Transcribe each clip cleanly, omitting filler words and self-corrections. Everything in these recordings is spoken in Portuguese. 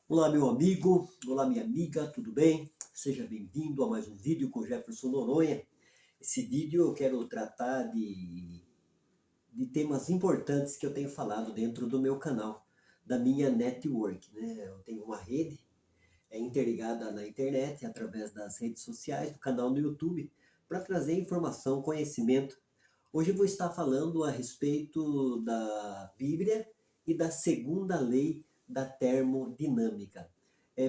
Olá, meu amigo, olá, minha amiga, tudo bem? Seja bem-vindo a mais um vídeo com Jefferson Noronha. Esse vídeo eu quero tratar de temas importantes que eu tenho falado dentro do meu canal, da minha network, né? Eu tenho uma rede interligada na internet, através das redes sociais, do canal no YouTube, para trazer informação, conhecimento. Hoje eu vou estar falando a respeito da Bíblia e da segunda lei da termodinâmica.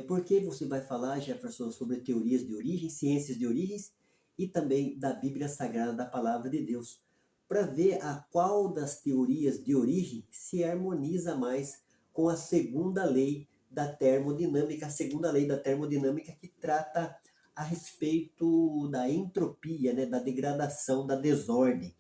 Porque você vai falar, Jefferson, sobre teorias de origem, ciências de origens e também da Bíblia Sagrada, da Palavra de Deus, para ver a qual das teorias de origem se harmoniza mais com a segunda lei da termodinâmica, a segunda lei da termodinâmica que trata a respeito da entropia, né, da degradação, da desordem.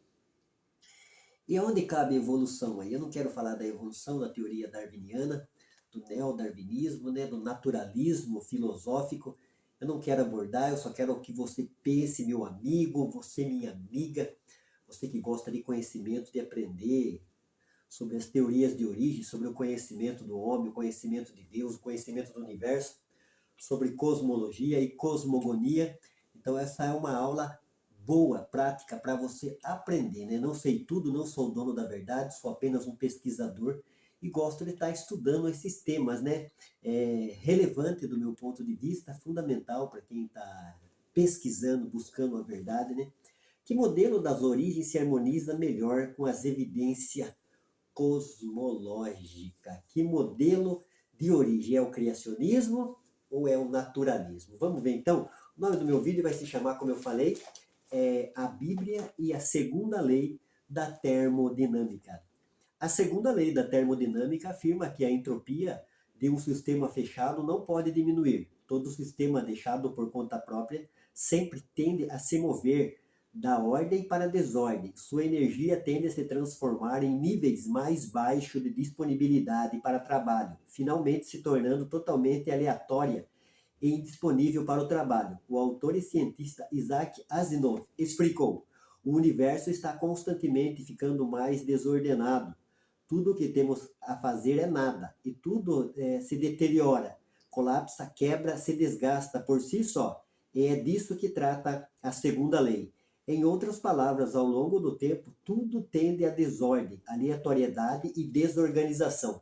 E onde cabe a evolução aí? Eu não quero falar da evolução da teoria darwiniana, do neodarwinismo, né, do naturalismo filosófico. Eu não quero abordar, eu só quero que você pense, meu amigo, você, minha amiga, você que gosta de conhecimento, de aprender sobre as teorias de origem, sobre o conhecimento do homem, o conhecimento de Deus, o conhecimento do universo, sobre cosmologia e cosmogonia. Então essa é uma aula boa, prática, para você aprender, né? Não sei tudo, não sou o dono da verdade, sou apenas um pesquisador e gosto de estar estudando esses temas, né? Relevante do meu ponto de vista, fundamental para quem está pesquisando, buscando a verdade, né? Que modelo das origens se harmoniza melhor com as evidências cosmológicas? Que modelo de origem é o criacionismo ou é o naturalismo? Vamos ver então. O nome do meu vídeo vai se chamar, como eu falei, a Bíblia e a segunda lei da termodinâmica. A segunda lei da termodinâmica afirma que a entropia de um sistema fechado não pode diminuir. Todo sistema deixado por conta própria sempre tende a se mover da ordem para a desordem. Sua energia tende a se transformar em níveis mais baixos de disponibilidade para trabalho, finalmente se tornando totalmente aleatória e indisponível para o trabalho. O autor e cientista Isaac Asimov explicou: o universo está constantemente ficando mais desordenado. Tudo o que temos a fazer é nada, e tudo se deteriora, colapsa, quebra, se desgasta por si só. E é disso que trata a segunda lei. Em outras palavras, ao longo do tempo, tudo tende à desordem, aleatoriedade e desorganização.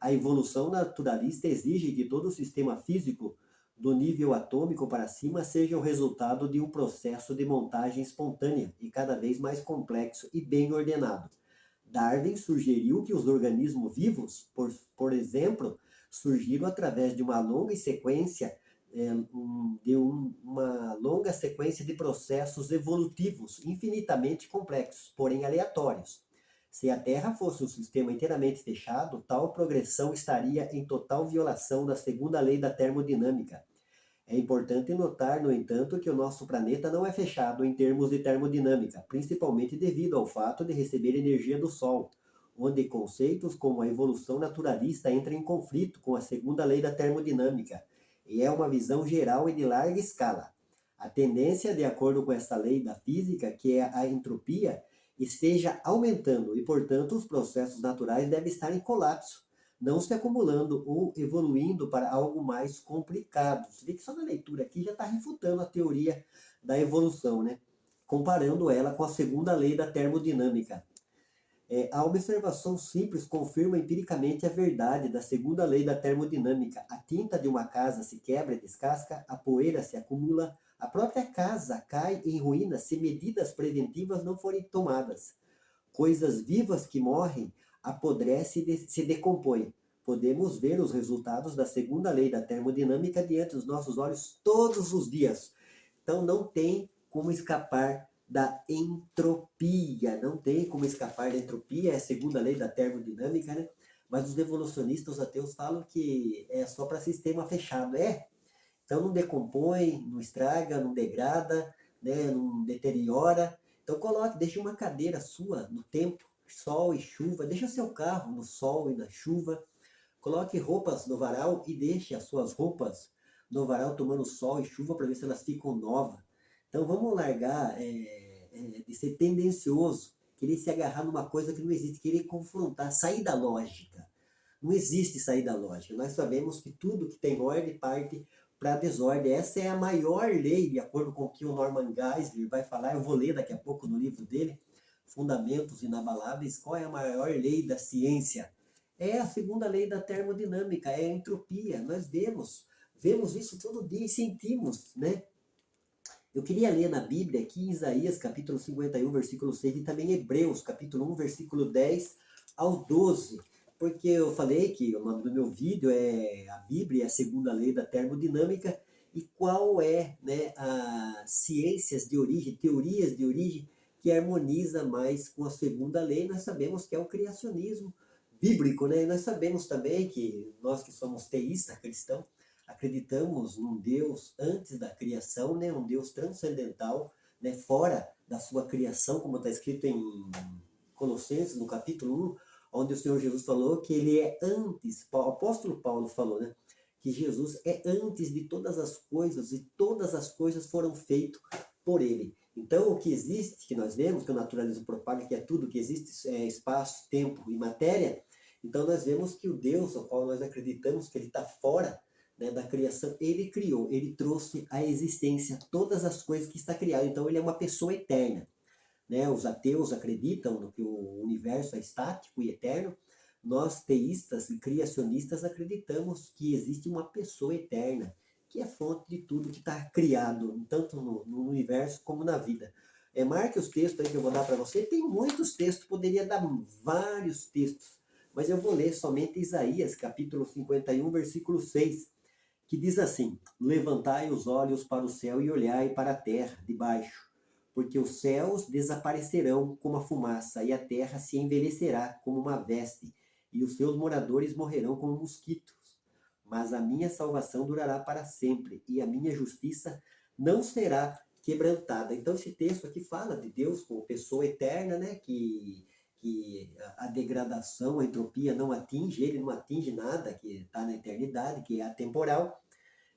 A evolução naturalista exige que todo o sistema físico, do nível atômico para cima, seja o resultado de um processo de montagem espontânea e cada vez mais complexo e bem ordenado. Darwin sugeriu que os organismos vivos, por exemplo, surgiram através de uma longa sequência uma longa sequência de processos evolutivos infinitamente complexos, porém aleatórios. Se a Terra fosse um sistema inteiramente fechado, tal progressão estaria em total violação da segunda lei da termodinâmica. É importante notar, no entanto, que o nosso planeta não é fechado em termos de termodinâmica, principalmente devido ao fato de receber energia do Sol, onde conceitos como a evolução naturalista entram em conflito com a segunda lei da termodinâmica, e é uma visão geral e de larga escala. A tendência, de acordo com essa lei da física, que é a entropia, esteja aumentando e, portanto, os processos naturais devem estar em colapso, não se acumulando ou evoluindo para algo mais complicado. Você vê que só na leitura aqui já está refutando a teoria da evolução, né? Comparando ela com a segunda lei da termodinâmica. A observação simples confirma empiricamente a verdade da segunda lei da termodinâmica. A tinta de uma casa se quebra e descasca, a poeira se acumula, a própria casa cai em ruínas se medidas preventivas não forem tomadas. Coisas vivas que morrem apodrecem e se decompõem. Podemos ver os resultados da segunda lei da termodinâmica diante dos nossos olhos todos os dias. Então não tem como escapar da entropia, não tem como escapar da entropia, é a segunda lei da termodinâmica, né? Mas os evolucionistas, os ateus, falam que é só para sistema fechado. Então não decompõe, não estraga, não degrada, né? Não deteriora. Então coloque, deixe uma cadeira sua no tempo, sol e chuva, deixe o seu carro no sol e na chuva, coloque roupas no varal e deixe as suas roupas no varal tomando sol e chuva para ver se elas ficam novas. Então vamos largar de ser tendencioso, querer se agarrar numa coisa que não existe, querer confrontar, sair da lógica. Não existe saída lógica. Nós sabemos que tudo que tem ordem parte para a desordem. Essa é a maior lei, de acordo com o que o Norman Geisler vai falar. Eu vou ler daqui a pouco no livro dele, Fundamentos Inabaláveis. Qual é a maior lei da ciência? É a segunda lei da termodinâmica, é a entropia. Nós vemos isso todo dia e sentimos, né? Eu queria ler na Bíblia aqui em Isaías, capítulo 51, versículo 6, e também Hebreus, capítulo 1, versículo 10 ao 12, porque eu falei que o nome do meu vídeo é a Bíblia, a segunda lei da termodinâmica, e qual é, né, as ciências de origem, teorias de origem, que harmoniza mais com a segunda lei. Nós sabemos que é o criacionismo bíblico, né? E nós sabemos também que nós que somos teístas, cristãos, acreditamos num Deus antes da criação, né? Um Deus transcendental, né? Fora da sua criação, como está escrito em Colossenses, no capítulo 1, onde o Senhor Jesus falou que ele é antes, o apóstolo Paulo falou, né? Que Jesus é antes de todas as coisas e todas as coisas foram feitas por ele. Então, o que existe, que nós vemos, que o naturalismo propaga, que é tudo que existe, é espaço, tempo e matéria, então nós vemos que o Deus ao qual nós acreditamos que ele está fora, né, da criação, ele criou, ele trouxe à existência todas as coisas que está criado. Então ele é uma pessoa eterna, né? Os ateus acreditam no que o universo é estático e eterno. Nós teístas e criacionistas acreditamos que existe uma pessoa eterna, que é fonte de tudo que está criado, tanto no universo como na vida. Marque os textos aí que eu vou dar para você. Tem muitos textos, poderia dar vários textos, mas eu vou ler somente Isaías, capítulo 51, versículo 6, que diz assim: levantai os olhos para o céu e olhai para a terra de baixo, porque os céus desaparecerão como a fumaça, e a terra se envelhecerá como uma veste, e os seus moradores morrerão como mosquitos. Mas a minha salvação durará para sempre, e a minha justiça não será quebrantada. Então esse texto aqui fala de Deus como pessoa eterna, né? Que a degradação, a entropia não atinge, ele não atinge nada que está na eternidade, que é atemporal,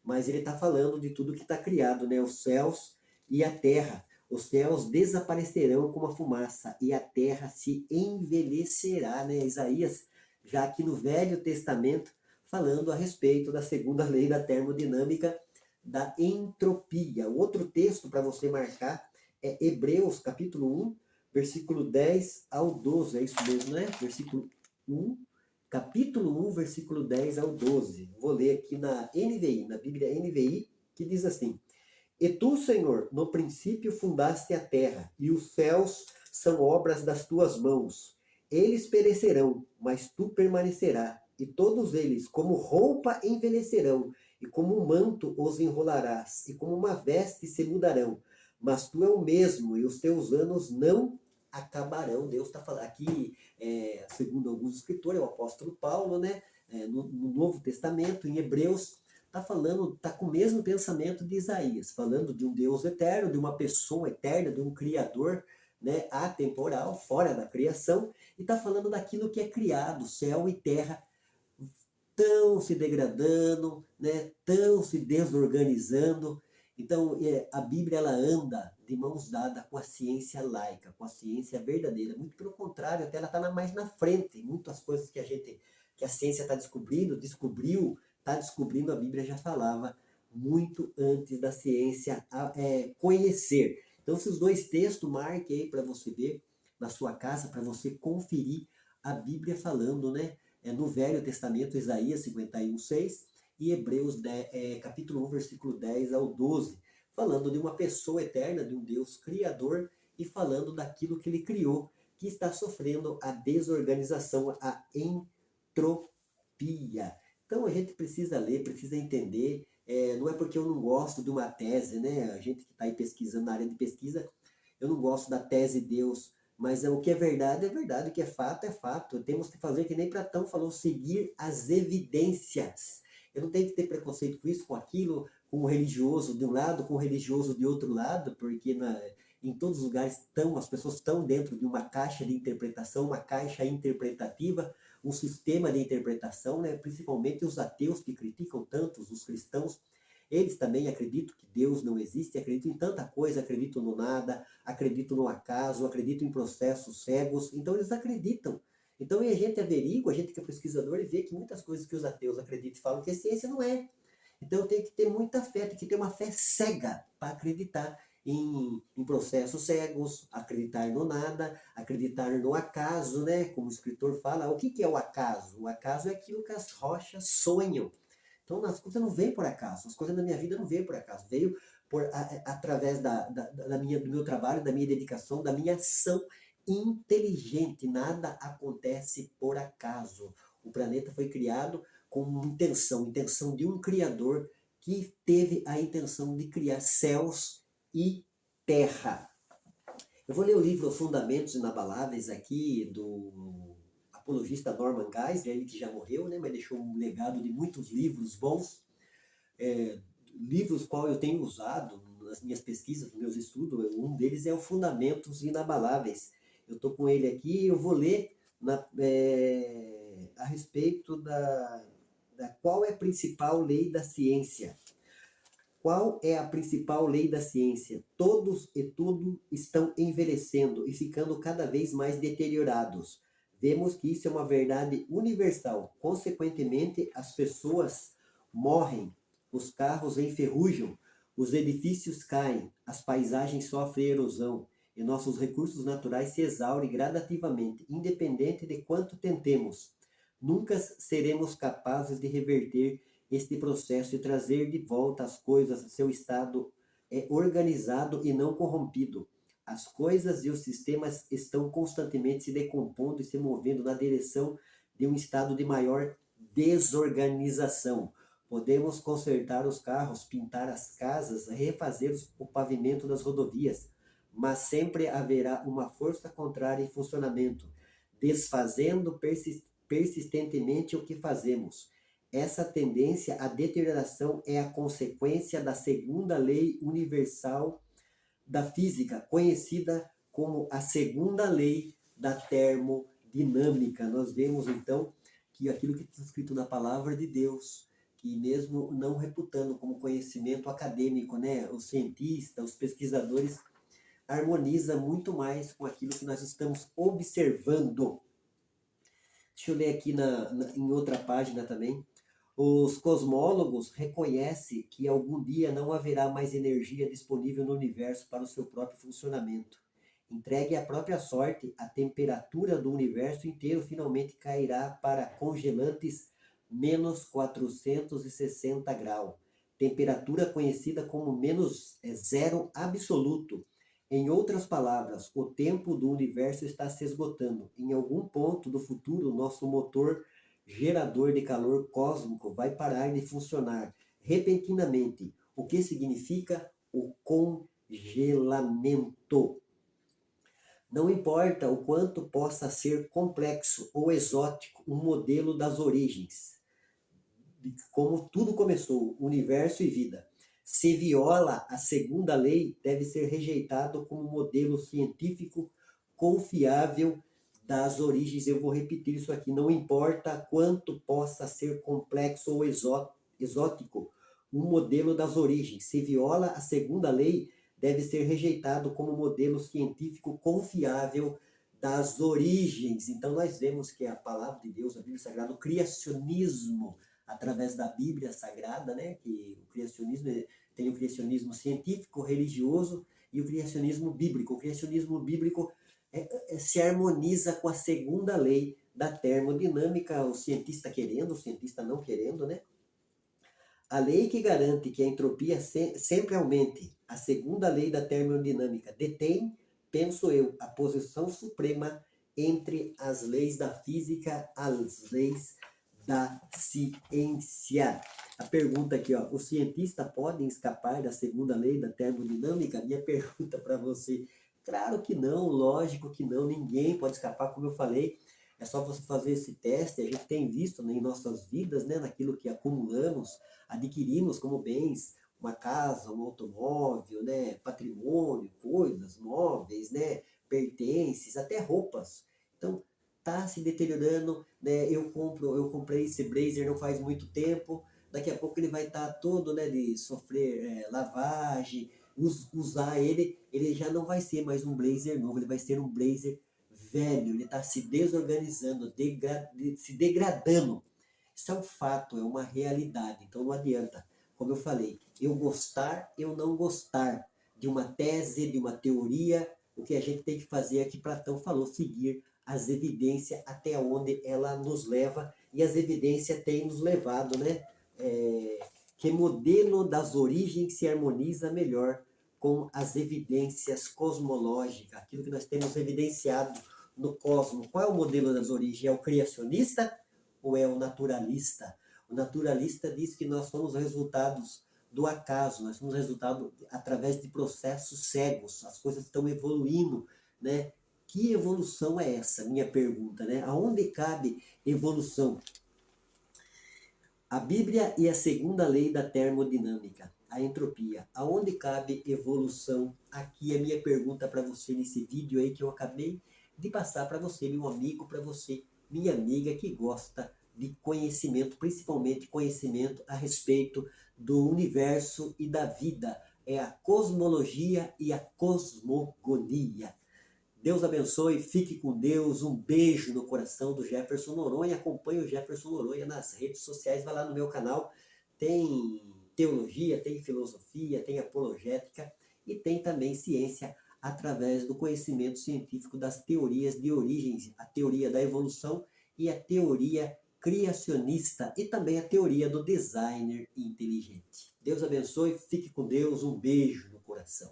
mas ele está falando de tudo que está criado, né? Os céus e a terra. Os céus desaparecerão como a fumaça e a terra se envelhecerá, né? Isaías, já aqui no Velho Testamento, falando a respeito da segunda lei da termodinâmica, da entropia. O outro texto para você marcar é Hebreus, capítulo 1, versículo 10 ao 12. É isso mesmo, né? Versículo 1, capítulo 1, versículo 10 ao 12. Vou ler aqui na NVI, na Bíblia NVI, que diz assim: e tu, Senhor, no princípio fundaste a terra, e os céus são obras das tuas mãos. Eles perecerão, mas tu permanecerás, e todos eles, como roupa, envelhecerão, e como um manto os enrolarás, e como uma veste se mudarão. Mas tu é o mesmo, e os teus anos não acabarão. Deus está falando aqui, segundo alguns escritores, é o apóstolo Paulo, né? No Novo Testamento, em Hebreus, está falando, está com o mesmo pensamento de Isaías, falando de um Deus eterno, de uma pessoa eterna, de um Criador, né, atemporal, fora da criação, e está falando daquilo que é criado, céu e terra, tão se degradando, né, tão se desorganizando. Então, a Bíblia ela anda de mãos dadas com a ciência laica, com a ciência verdadeira. Muito pelo contrário, até ela está mais na frente. Muitas coisas que a ciência está descobrindo, está descobrindo, a Bíblia já falava muito antes da ciência conhecer. Então, esses dois textos, marque aí para você ver na sua casa, para você conferir a Bíblia falando, né? No Velho Testamento, Isaías 51, 6, e Hebreus capítulo 1, versículo 10 ao 12, falando de uma pessoa eterna, de um Deus criador, e falando daquilo que ele criou, que está sofrendo a desorganização, a entropia. Então a gente precisa ler, precisa entender, não é porque eu não gosto de uma tese, né? A gente que está aí pesquisando na área de pesquisa, eu não gosto da tese Deus, mas o que é verdade, o que é fato, é fato. Temos que fazer, que nem Platão falou, seguir as evidências. Eu não tenho que ter preconceito com isso, com aquilo, com o religioso de um lado, com o religioso de outro lado, porque em todos os lugares as pessoas estão dentro de uma caixa de interpretação, uma caixa interpretativa, um sistema de interpretação, né? Principalmente os ateus que criticam tanto os cristãos. Eles também acreditam que Deus não existe, acreditam em tanta coisa, acreditam no nada, acreditam no acaso, acreditam em processos cegos. Então eles acreditam Então, e a gente averigua, a gente que é pesquisador, e vê que muitas coisas que os ateus acreditam e falam que é ciência não é. Então, tem que ter muita fé, tem que ter uma fé cega para acreditar em processos cegos, acreditar no nada, acreditar no acaso, né? Como o escritor fala, o que que é o acaso? O acaso é aquilo que as rochas sonham. Então, as coisas não vêm por acaso, as coisas na minha vida não vêm por acaso, veio através do meu trabalho, da minha dedicação, da minha ação inteligente. Nada acontece por acaso. O planeta foi criado com intenção de um Criador que teve a intenção de criar céus e terra. Eu vou ler o livro Fundamentos Inabaláveis aqui, do apologista Norman Geisler, ele que já morreu, né, mas deixou um legado de muitos livros bons, livros qual eu tenho usado nas minhas pesquisas, nos meus estudos. Um deles é o Fundamentos Inabaláveis. Eu estou com ele aqui, eu vou ler a respeito da qual é a principal lei da ciência. Qual é a principal lei da ciência? Todos e tudo estão envelhecendo e ficando cada vez mais deteriorados. Vemos que isso é uma verdade universal. Consequentemente, as pessoas morrem, os carros enferrujam, os edifícios caem, as paisagens sofrem erosão e nossos recursos naturais se exaurem gradativamente, independente de quanto tentemos. Nunca seremos capazes de reverter este processo e trazer de volta as coisas ao seu estado organizado e não corrompido. As coisas e os sistemas estão constantemente se decompondo e se movendo na direção de um estado de maior desorganização. Podemos consertar os carros, pintar as casas, refazer o pavimento das rodovias, mas sempre haverá uma força contrária em funcionamento, desfazendo persistentemente o que fazemos. Essa tendência à deterioração é a consequência da segunda lei universal da física, conhecida como a segunda lei da termodinâmica. Nós vemos então que aquilo que está escrito na palavra de Deus, que mesmo não reputando como conhecimento acadêmico, né, os cientistas, os pesquisadores, harmoniza muito mais com aquilo que nós estamos observando. Deixa eu ler aqui em outra página também. Os cosmólogos reconhecem que algum dia não haverá mais energia disponível no universo para o seu próprio funcionamento. Entregue à própria sorte, a temperatura do universo inteiro finalmente cairá para congelantes menos 460 graus, temperatura conhecida como menos zero absoluto. Em outras palavras, o tempo do universo está se esgotando. Em algum ponto do futuro, nosso motor gerador de calor cósmico vai parar de funcionar repentinamente, o que significa o congelamento. Não importa o quanto possa ser complexo ou exótico um modelo das origens, de como tudo começou, universo e vida. Se viola a segunda lei, deve ser rejeitado como modelo científico confiável das origens. Eu vou repetir isso aqui. Não importa quanto possa ser complexo ou exótico um modelo das origens. Se viola a segunda lei, deve ser rejeitado como modelo científico confiável das origens. Então, nós vemos que a palavra de Deus, a Bíblia Sagrada, o criacionismo, através da Bíblia Sagrada, né, que o criacionismo tem o criacionismo científico, religioso e o criacionismo bíblico. O criacionismo bíblico se harmoniza com a segunda lei da termodinâmica, o cientista querendo, o cientista não querendo, né? A lei que garante que a entropia sempre aumente, a segunda lei da termodinâmica, detém, penso eu, a posição suprema entre as leis da física, as leis da ciência. A pergunta aqui, ó, os cientistas podem escapar da segunda lei da termodinâmica? Minha pergunta para você, claro que não, lógico que não, ninguém pode escapar, como eu falei, é só você fazer esse teste. A gente tem visto, né, em nossas vidas, né, naquilo que acumulamos, adquirimos como bens, uma casa, um automóvel, né, patrimônio, coisas, móveis, né, pertences, até roupas. Então, tá se deteriorando, né? Eu comprei esse blazer não faz muito tempo, daqui a pouco ele vai estar todo, né, de sofrer lavagem, usar ele já não vai ser mais um blazer novo, ele vai ser um blazer velho, ele está se desorganizando, se degradando. Isso é um fato, é uma realidade. Então não adianta, como eu falei, eu gostar, eu não gostar de uma tese, de uma teoria. O que a gente tem que fazer é que Platão falou, seguir as evidências até onde ela nos leva, e as evidências têm nos levado, né? Que modelo das origens se harmoniza melhor com as evidências cosmológicas, aquilo que nós temos evidenciado no cosmos. Qual é o modelo das origens? É o criacionista ou é o naturalista? O naturalista diz que nós somos resultados do acaso, nós somos resultado através de processos cegos, as coisas estão evoluindo, né? Que evolução é essa? Minha pergunta, né? Aonde cabe evolução? A Bíblia e a segunda lei da termodinâmica, a entropia. Aonde cabe evolução? Aqui é a minha pergunta para você nesse vídeo aí que eu acabei de passar para você, meu amigo, para você, minha amiga que gosta de conhecimento, principalmente conhecimento a respeito do universo e da vida. É a cosmologia e a cosmogonia. Deus abençoe, fique com Deus, um beijo no coração do Jefferson Noronha, acompanhe o Jefferson Noronha nas redes sociais, vai lá no meu canal, tem teologia, tem filosofia, tem apologética e tem também ciência através do conhecimento científico das teorias de origens, a teoria da evolução e a teoria criacionista e também a teoria do designer inteligente. Deus abençoe, fique com Deus, um beijo no coração.